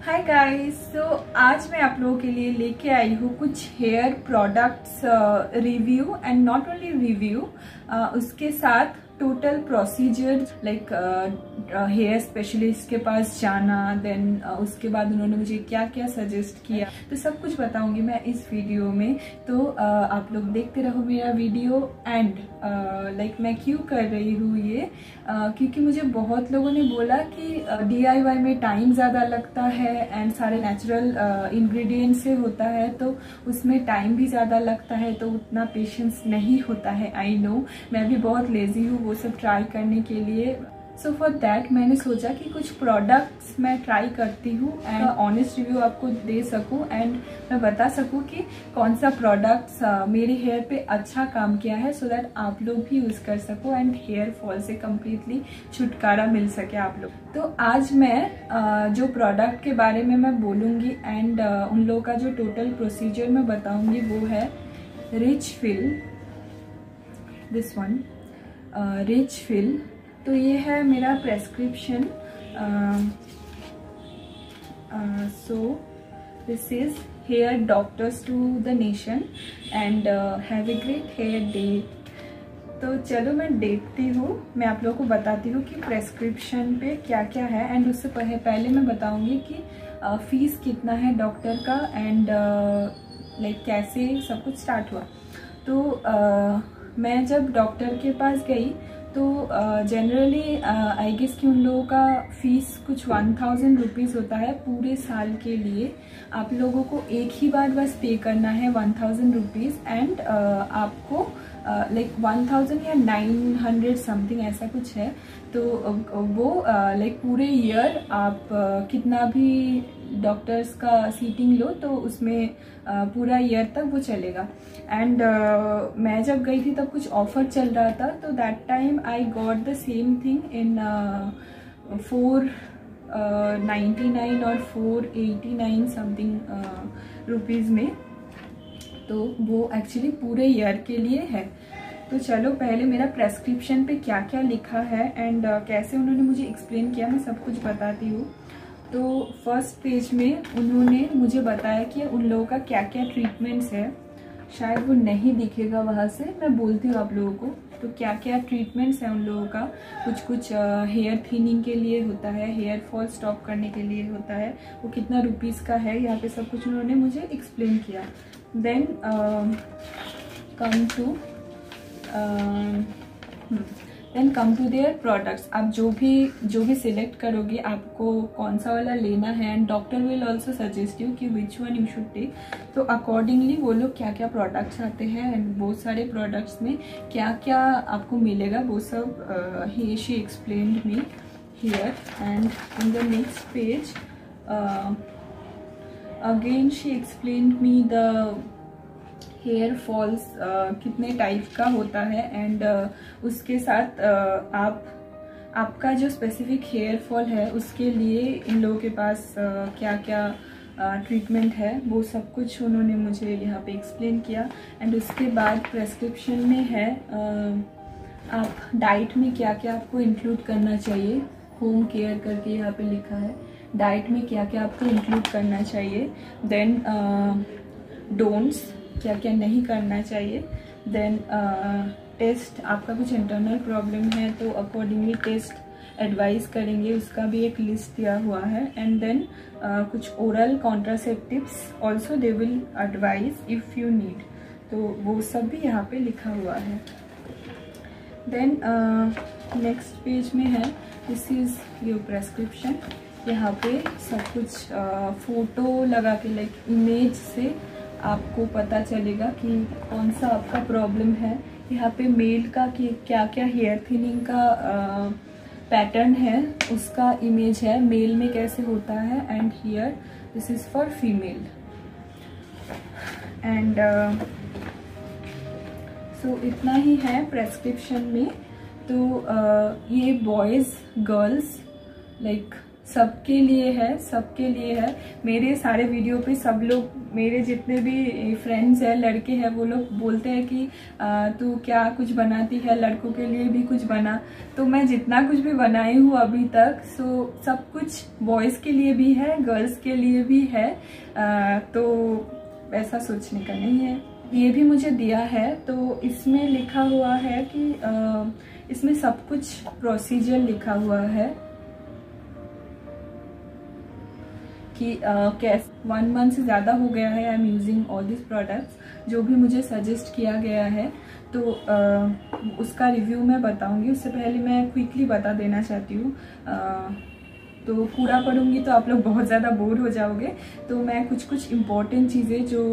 Hi guys, सो आज मैं आप लोगों के लिए लेके आई हूँ कुछ hair products review and not only review, उसके साथ total procedure like hair specialist के पास जाना, देन उसके बाद उन्होंने मुझे क्या क्या सजेस्ट किया, तो सब कुछ बताऊंगी मैं इस वीडियो में। तो आप लोग देखते रहो मेरा वीडियो। एंड लाइक मैं क्यों कर रही हूँ ये, क्योंकि मुझे बहुत लोगों ने बोला कि DIY में टाइम ज़्यादा लगता है एंड सारे नेचुरल इंग्रेडिएंट से होता है, तो उसमें टाइम भी ज़्यादा लगता है, तो उतना पेशेंस नहीं होता है। आई नो, मैं भी बहुत लेजी हूँ वो सब ट्राई करने के लिए। सो फॉर दैट मैंने सोचा कि कुछ प्रोडक्ट्स मैं ट्राई करती हूँ एंड ऑनेस्ट रिव्यू आपको दे सकूँ एंड मैं बता सकूँ कि कौन सा प्रोडक्ट्स मेरे हेयर पे अच्छा काम किया है, सो दैट आप लोग भी यूज़ कर सको एंड हेयर फॉल से कम्प्लीटली छुटकारा मिल सके आप लोग। तो आज मैं जो प्रोडक्ट के बारे में मैं बोलूँगी एंड उन लोगों का जो टोटल प्रोसीजर मैं बताऊँगी वो है rich fill, this one rich fill. तो ये है मेरा prescription. So this is hair doctors to the nation and have a great hair day. तो चलो मैं देखती हूँ, मैं आप लोगों को बताती हूँ कि प्रेस्क्रिप्शन पे क्या क्या है एंड उससे पहले मैं बताऊँगी कि फीस कितना है डॉक्टर का एंड लाइक कैसे सब कुछ स्टार्ट हुआ। तो मैं जब डॉक्टर के पास गई तो जनरली आई गेस कि उन लोगों का फीस कुछ 1000 रुपीज़ होता है पूरे साल के लिए। आप लोगों को एक ही बार बस पे करना है 1000 रुपीज़ एंड आपको लाइक 1000 या 900 समथिंग ऐसा कुछ है। तो वो लाइक पूरे ईयर आप कितना भी डॉक्टर्स का सीटिंग लो तो उसमें पूरा ईयर तक वो चलेगा। एंड मैं जब गई थी तब कुछ ऑफर चल रहा था, तो that time I got the same thing in 499 और 489 समथिंग रुपीज़ में। तो वो एक्चुअली पूरे ईयर के लिए है। तो चलो पहले मेरा प्रेस्क्रिप्शन पे क्या क्या लिखा है एंड कैसे उन्होंने मुझे एक्सप्लेन किया मैं सब कुछ बताती हूँ। तो फर्स्ट पेज में उन्होंने मुझे बताया कि उन लोगों का क्या क्या ट्रीटमेंट्स है। शायद वो नहीं दिखेगा वहाँ से, मैं बोलती हूँ आप लोगों को। तो क्या क्या ट्रीटमेंट्स हैं उन लोगों का, कुछ हेयर थिनिंग के लिए होता है, हेयर फॉल स्टॉप करने के लिए होता है, वो कितना रुपीज़ का है, यहाँ पे सब कुछ उन्होंने मुझे एक्सप्लेन किया। Then come to their products. आप जो भी सिलेक्ट करोगे आपको कौन सा वाला लेना है and doctor will also suggest you कि which one you should take. तो अकॉर्डिंगली वो लोग क्या क्या प्रोडक्ट्स आते हैं एंड बहुत सारे प्रोडक्ट्स में क्या क्या आपको मिलेगा वो सब she explained me here. And in the next page again she explained me the hair falls कितने टाइप का होता है एंड उसके साथ आपका जो स्पेसिफिक हेयर फॉल है उसके लिए इन लोगों के पास क्या क्या ट्रीटमेंट है वो सब कुछ उन्होंने मुझे यहाँ पे एक्सप्लेन किया। एंड उसके बाद प्रेस्क्रिप्शन में है आप डाइट में क्या क्या आपको इंक्लूड करना चाहिए, होम केयर करके यहाँ पे लिखा है, डाइट में क्या क्या आपको इंक्लूड करना चाहिए। देन डोंट्स, क्या क्या नहीं करना चाहिए। देन टेस्ट, आपका कुछ इंटरनल प्रॉब्लम है तो अकॉर्डिंगली टेस्ट एडवाइस करेंगे, उसका भी एक लिस्ट दिया हुआ है। एंड देन कुछ oral contraceptives also they will advise if you need, तो वो सब भी यहाँ पे लिखा हुआ है। देन नेक्स्ट पेज में है दिस इज़ योर प्रेस्क्रिप्शन। यहाँ पे सब कुछ फ़ोटो लगा के लाइक इमेज से आपको पता चलेगा कि कौन सा आपका प्रॉब्लम है। यहाँ पे मेल का कि क्या क्या हेयर थिनिंग का पैटर्न है उसका इमेज है, मेल में कैसे होता है। And here this is for female. And so इतना ही है प्रेस्क्रिप्शन में। तो ये बॉयज़ गर्ल्स लाइक सबके लिए है, सबके लिए है। मेरे सारे वीडियो पे सब लोग, मेरे जितने भी फ्रेंड्स हैं लड़के हैं, वो लोग बोलते हैं कि तू क्या कुछ बनाती है, लड़कों के लिए भी कुछ बना। तो मैं जितना कुछ भी बनाई हूँ अभी तक, सो सब कुछ बॉयज़ के लिए भी है, गर्ल्स के लिए भी है। तो ऐसा सोचने का नहीं है। ये भी मुझे दिया है, तो इसमें लिखा हुआ है कि इसमें सब कुछ प्रोसीजर लिखा हुआ है कि कैसे 1 मंथ से ज़्यादा हो गया है I am using all this products, जो भी मुझे सजेस्ट किया गया है। तो उसका रिव्यू मैं बताऊंगी। उससे पहले मैं क्विकली बता देना चाहती हूँ, तो पूरा पढ़ूंगी तो आप लोग बहुत ज़्यादा बोर हो जाओगे। तो मैं कुछ इम्पॉर्टेंट चीज़ें जो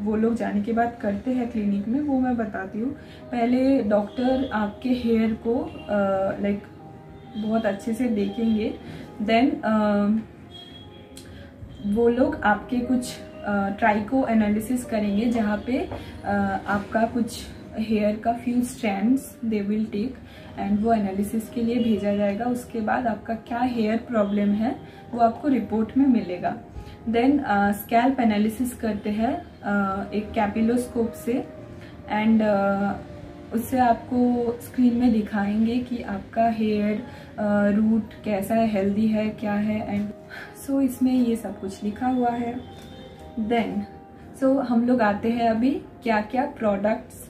वो लोग जाने के बाद करते हैं क्लिनिक में, वो मैं बताती हूँ। पहले डॉक्टर आपके हेयर को लाइक बहुत अच्छे से देखेंगे। देन वो लोग आपके कुछ ट्राइको एनालिसिस करेंगे, जहाँ पे आपका कुछ हेयर का few strands they will take and वो एनालिसिस के लिए भेजा जाएगा। उसके बाद आपका क्या हेयर प्रॉब्लम है वो आपको रिपोर्ट में मिलेगा। देन स्कैल्प एनालिसिस करते हैं एक कैपिलोस्कोप से, एंड उससे आपको स्क्रीन में दिखाएंगे कि आपका हेयर रूट कैसा है, हेल्दी है, क्या है। एंड सो इसमें ये सब कुछ लिखा हुआ है। देन हम लोग आते हैं अभी क्या क्या प्रोडक्ट्स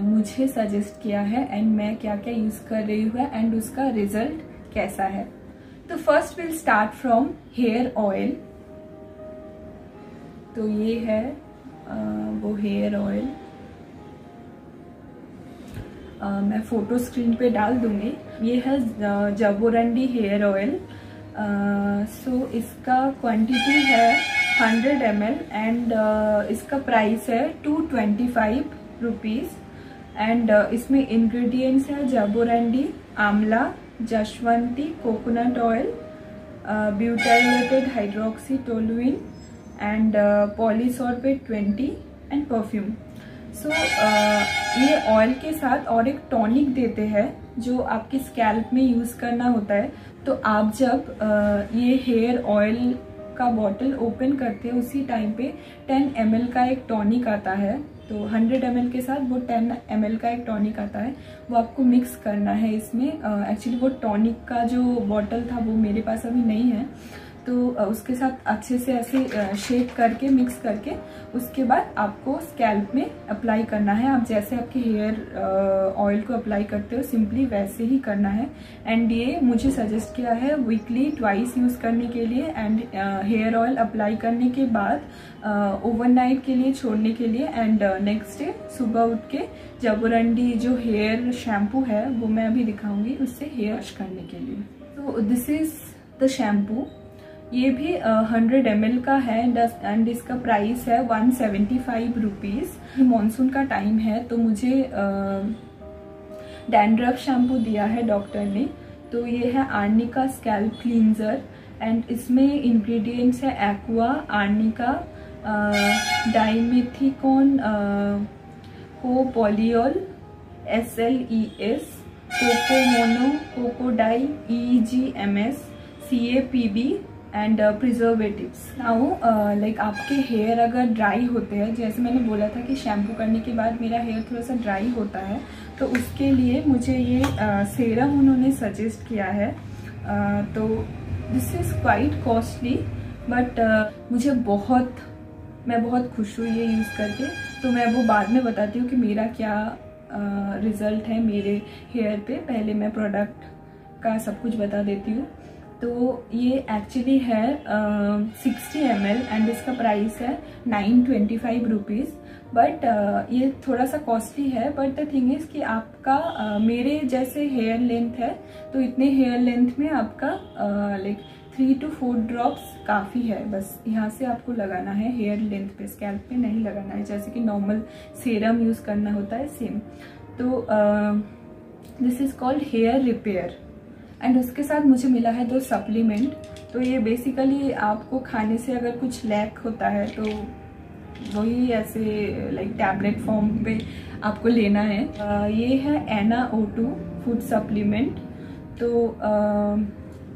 मुझे सजेस्ट किया है एंड मैं क्या क्या यूज़ कर रही हूँ एंड उसका रिजल्ट कैसा है। तो first will start from here oil. तो ये है वो हेयर ऑयल, मैं फोटो स्क्रीन पे डाल दूंगी। ये है जबोरंडी हेयर ऑयल। सो इसका क्वांटिटी है 100 ml एंड इसका प्राइस है 225 रुपीज़। एंड इसमें इंग्रेडिएंट्स है jaborandi, amla, jashwanti, coconut oil, butylated hydroxy toluene and polysorbate 20 and perfume. So ये ऑयल के साथ और एक टॉनिक देते हैं जो आपके स्कैल्प में यूज़ करना होता है। तो आप जब ये हेयर ऑयल का बॉटल ओपन करते हैं उसी टाइम पे 10 ml का एक टॉनिक आता है। तो 100 ml के साथ वो 10 ml का एक टॉनिक आता है, वो आपको मिक्स करना है इसमें। एक्चुअली वो टॉनिक का जो बॉटल था वो मेरे पास अभी नहीं है, तो उसके साथ अच्छे से ऐसे शेक करके मिक्स करके उसके बाद आपको स्कैल्प में अप्लाई करना है। आप जैसे आपके हेयर ऑयल को अप्लाई करते हो सिंपली वैसे ही करना है। एंड ये मुझे सजेस्ट किया है वीकली ट्वाइस यूज़ करने के लिए। एंड हेयर ऑयल अप्लाई करने के बाद ओवरनाइट के लिए छोड़ने के लिए, एंड नेक्स्ट डे सुबह उठ के जबोरंडी जो हेयर शैम्पू है वो मैं अभी दिखाऊंगी, उससे हेयर वॉश करने के लिए। तो दिस इज़ द शैम्पू। ये भी 100 ml का है एंड इसका प्राइस है 175 रुपीज़। मानसून का टाइम है तो मुझे डैंड्रफ शैम्पू दिया है डॉक्टर ने। तो ये है आर्निका स्कैल्प क्लींजर एंड इसमें इंग्रेडिएंट्स है aqua, arnica, dimethicone copolyol, SLES, cocomono, cocodi, EGMS, CAPB and preservatives. Now like आपके हेयर अगर ड्राई होते हैं, जैसे मैंने बोला था कि शैम्पू करने के बाद मेरा हेयर थोड़ा सा ड्राई होता है, तो उसके लिए मुझे ये सेरम उन्होंने सजेस्ट किया है। तो this is quite costly but मैं बहुत खुश हुई ये यूज़ करके। तो मैं वो बाद में बताती हूँ कि मेरा क्या रिज़ल्ट है मेरे हेयर पे। पहले मैं प्रोडक्ट का सब कुछ बता देती हूँ। तो ये एक्चुअली है 60 ml एंड इसका प्राइस है 925 रुपीज़। बट ये थोड़ा सा कॉस्टली है, बट द थिंग इज़ कि आपका मेरे जैसे हेयर लेंथ है, तो इतने हेयर लेंथ में आपका लाइक 3 to 4 ड्रॉप्स काफ़ी है। बस यहाँ से आपको लगाना है हेयर लेंथ पे, स्कैल्प पे नहीं लगाना है, जैसे कि नॉर्मल सेरम यूज़ करना होता है सेम। तो this is called hair repair. And उसके साथ मुझे मिला है 2 सप्लीमेंट। तो ये बेसिकली आपको खाने से अगर कुछ लैक होता है तो वही ऐसे लाइक टैबलेट फॉर्म पे आपको लेना है। ये है NaO2 फूड सप्लीमेंट। तो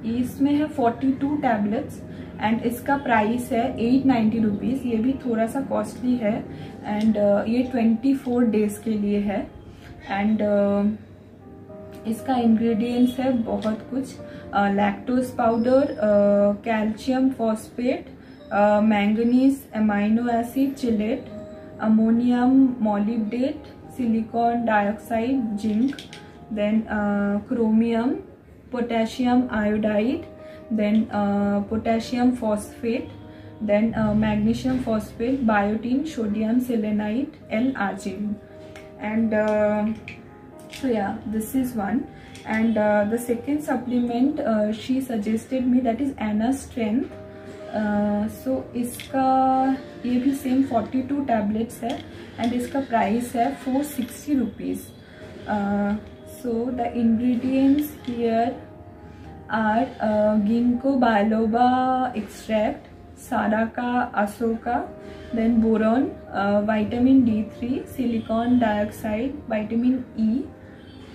इसमें है 42 टैबलेट्स एंड इसका प्राइस है 890 रुपीज़। ये भी थोड़ा सा कॉस्टली है एंड ये 24 डेज़ के लिए है एंड इसका इंग्रेडिएंट्स है बहुत कुछ, lactose powder, calcium phosphate, manganese, amino acid, chelate, ammonium molybdate, silicon dioxide, zinc, then chromium, potassium iodide, then potassium phosphate, then magnesium phosphate, biotin, sodium selenite, L-arginine and so yeah, this is one and the second supplement she suggested me, that is Anna Strength. So इसका ये भी same 42 tablets है and इसका price है 460 rupees. So the ingredients here are ginkgo biloba extract, saraca asoca, then boron, vitamin D3, silicon dioxide, vitamin E,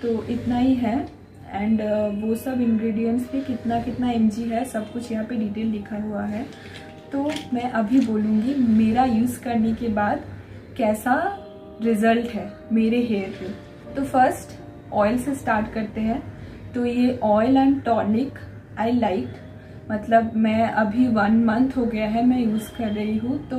तो इतना ही है and वो सब इंग्रेडिएंट्स भी कितना कितना mg है सब कुछ यहाँ पे डिटेल लिखा हुआ है। तो मैं अभी बोलूँगी मेरा यूज़ करने के बाद कैसा रिज़ल्ट है मेरे हेयर पे। तो फर्स्ट ऑयल से स्टार्ट करते हैं। तो ये oil and tonic I like, मतलब मैं अभी 1 मंथ हो गया है मैं यूज़ कर रही हूँ। तो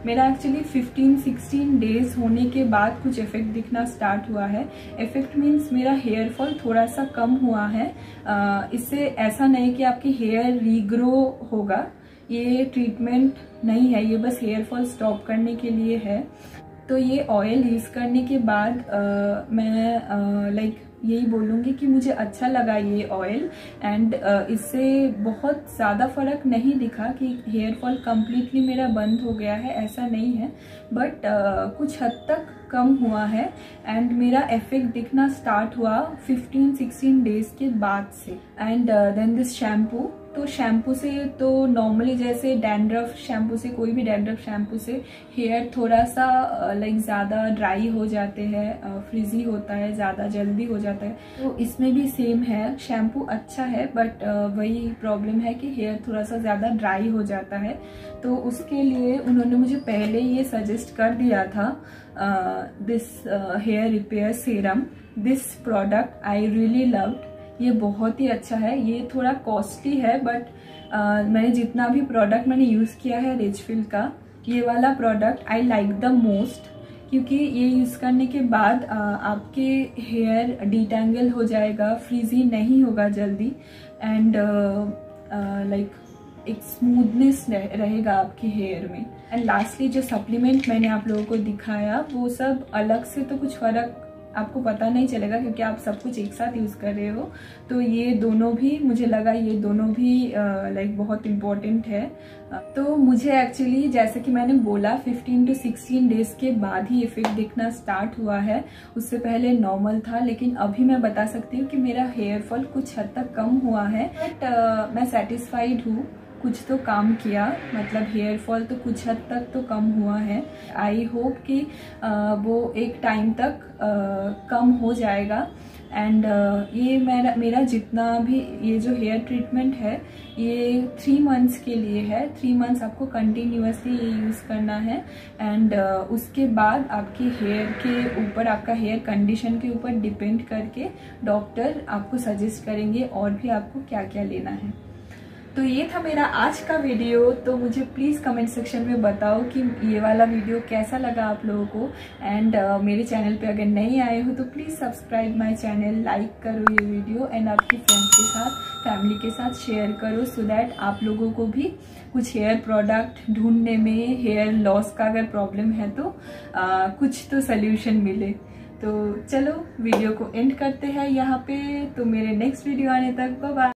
मेरा एक्चुअली 15-16 डेज़ होने के बाद कुछ इफ़ेक्ट दिखना स्टार्ट हुआ है। इफ़ेक्ट मीन्स मेरा हेयर फॉल थोड़ा सा कम हुआ है। इससे ऐसा नहीं कि आपकी हेयर रीग्रो होगा, ये ट्रीटमेंट नहीं है, ये बस हेयर फॉल स्टॉप करने के लिए है। तो ये ऑयल यूज़ करने के बाद मैं लाइक यही बोलूँगी कि मुझे अच्छा लगा ये ऑयल एंड इससे बहुत ज़्यादा फ़र्क नहीं दिखा कि हेयर फॉल कम्प्लीटली मेरा बंद हो गया है, ऐसा नहीं है, बट कुछ हद तक कम हुआ है एंड मेरा इफेक्ट दिखना स्टार्ट हुआ 15-16 डेज़ के बाद से। एंड देन दिस शैम्पू, तो शैम्पू से तो नॉर्मली जैसे डैंड्रफ शैम्पू से, कोई भी डैंड्रफ शैम्पू से हेयर थोड़ा सा लाइक ज़्यादा ड्राई हो जाते हैं, फ्रिजी होता है, ज़्यादा जल्दी हो जाता है। तो इसमें भी सेम है, शैम्पू अच्छा है बट वही प्रॉब्लम है कि हेयर थोड़ा सा ज़्यादा ड्राई हो जाता है। तो उसके लिए उन्होंने मुझे पहले ये सजेस्ट कर दिया था this hair repair serum. This product I really loved, ये बहुत ही अच्छा है। ये थोड़ा कॉस्टली है बट मैंने जितना भी प्रोडक्ट मैंने यूज़ किया है रिचफिल्ड का, ये वाला product I like the most, क्योंकि ये यूज़ करने के बाद आपके हेयर डिटेंगल हो जाएगा, फ्रीजी नहीं होगा जल्दी एंड लाइक एक स्मूथनेस रहेगा आपके हेयर में। एंड लास्टली जो सप्लीमेंट मैंने आप लोगों को दिखाया वो सब अलग से तो कुछ फ़र्क आपको पता नहीं चलेगा क्योंकि आप सब कुछ एक साथ यूज़ कर रहे हो। तो ये दोनों भी मुझे लगा ये दोनों भी लाइक बहुत इम्पोर्टेंट है। तो मुझे एक्चुअली जैसे कि मैंने बोला 15-16 डेज़ के बाद ही इफेक्ट दिखना स्टार्ट हुआ है, उससे पहले नॉर्मल था, लेकिन अभी मैं बता सकती हूँ कि मेरा हेयर फॉल कुछ हद तक कम हुआ है। बट मैं सेटिस्फाइड हूँ, कुछ तो काम किया, मतलब हेयर फॉल तो कुछ हद तक तो कम हुआ है। आई होप कि वो एक टाइम तक कम हो जाएगा एंड ये मेरा जितना भी ये जो हेयर ट्रीटमेंट है ये 3 मंथ्स के लिए है। 3 मंथ्स आपको कंटिन्यूअसली ये यूज़ करना है एंड उसके बाद आपके हेयर के ऊपर, आपका हेयर कंडीशन के ऊपर डिपेंड करके डॉक्टर आपको सजेस्ट करेंगे और भी आपको क्या क्या लेना है। तो ये था मेरा आज का वीडियो। तो मुझे प्लीज़ कमेंट सेक्शन में बताओ कि ये वाला वीडियो कैसा लगा आप लोगों को एंड मेरे चैनल पे अगर नहीं आए हो तो please subscribe my channel, like करो ये वीडियो एंड आपकी फ्रेंड्स के साथ, फैमिली के साथ शेयर करो सो दैट आप लोगों को भी कुछ हेयर प्रोडक्ट ढूंढने में, हेयर लॉस का अगर प्रॉब्लम है तो कुछ तो सोल्यूशन मिले। तो चलो वीडियो को एंड करते हैं यहाँ पे। तो मेरे नेक्स्ट वीडियो आने तक बाय बाय।